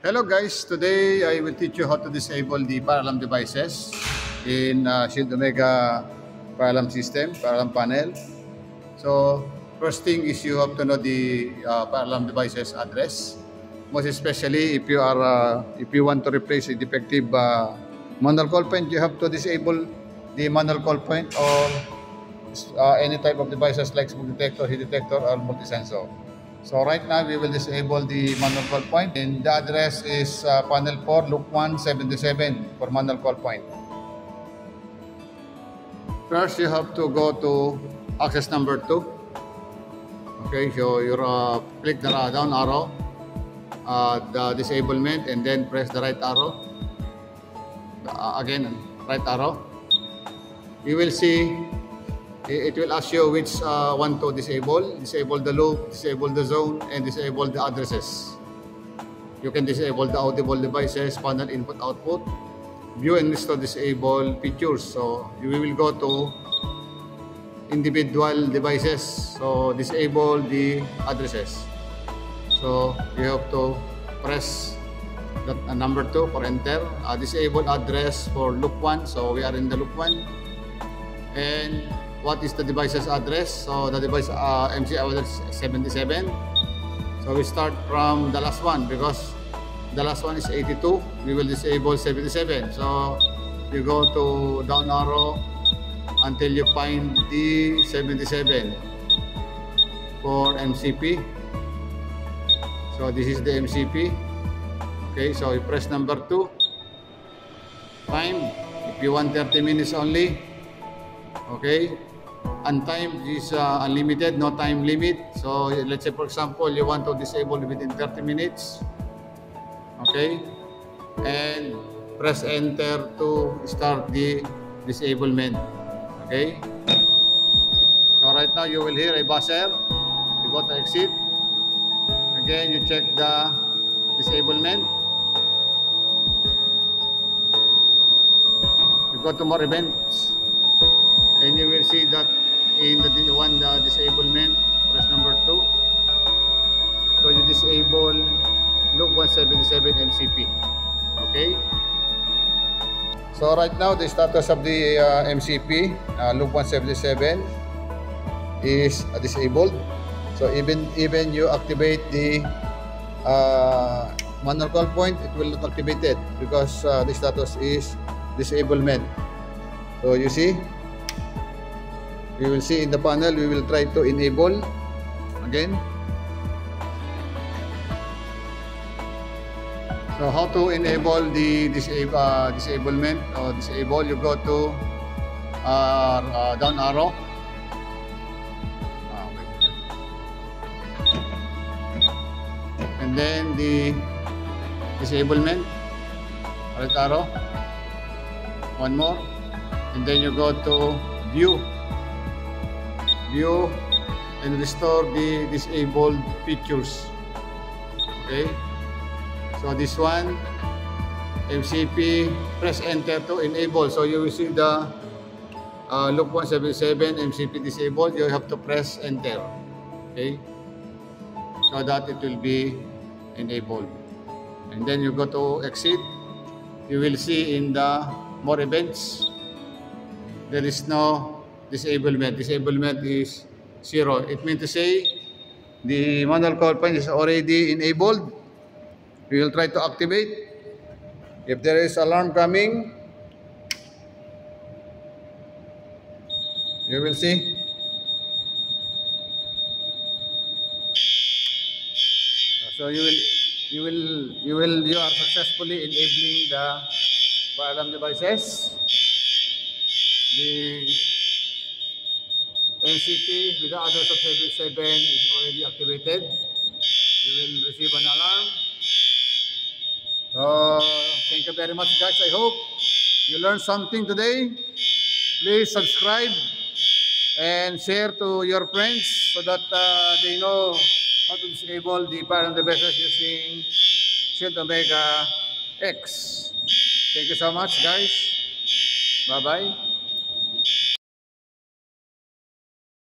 Hello guys, today I will teach you how to disable the fire alarm devices in Shield Omega fire alarm system, fire alarm panel. So first thing is you have to know the fire alarm devices address. Most especially if you want to replace a defective manual call point, you have to disable the manual call point or any type of devices like smoke detector, heat detector, or multi-sensor. So right now we will disable the manual call point, and the address is panel 4, loop 177 for manual call point. First, you have to go to access number 2. Okay, so you click the down arrow, the disablement, and then press the right arrow. Again, right arrow. You will see it will ask you which one to disable. Disable the loop, disable the zone, and disable the addresses. You can disable the audible devices, panel input output, view and restore disable features. So you will go to individual devices. So disable the addresses. So you have to press that number 2 for enter. Disable address for loop 1. So we are in the loop 1. And what is the device's address? So the device MC address 77. So we start from the last one because the last one is 82. We will disable 77. So you go to down arrow until you find the 77 for MCP. So this is the MCP. Okay, so you press number 2. Time, if you want 30 minutes only. Okay, and time is unlimited, no time limit. So let's say for example you want to disable within 30 minutes. Okay, and press enter to start the disablement. Okay, so right now you will hear a buzzer. You go to exit. Again, you check the disablement. You go to more events. And you will see that in the disablement, press number 2. So you disable loop 177 MCP. Okay. So right now the status of the MCP loop 177 is disabled. So even you activate the manual call point, it will not activate it because the status is disablement. So you see. We will see in the panel, we will try to enable again. So how to enable the disablement or disable, you go to down arrow. And then the disablement, right arrow. One more. And then you go to view and restore the disabled features. Okay, so this one MCP, press enter to enable. So you will see the loop 177 MCP disabled. You have to press enter. Okay, so that it will be enabled. And then you go to exit. You will see in the more events there is no disablement. Disablement is 0. It means to say the manual call point is already enabled. We will try to activate. If there is alarm coming, you will see. So you are successfully enabling the fire alarm devices. The MCP with the address of 77 is already activated. You will receive an alarm. So thank you very much guys. I hope you learned something today. Please subscribe and share to your friends so that they know how to disable the fire alarm devices using Shield Omega X. Thank you so much guys. Bye bye.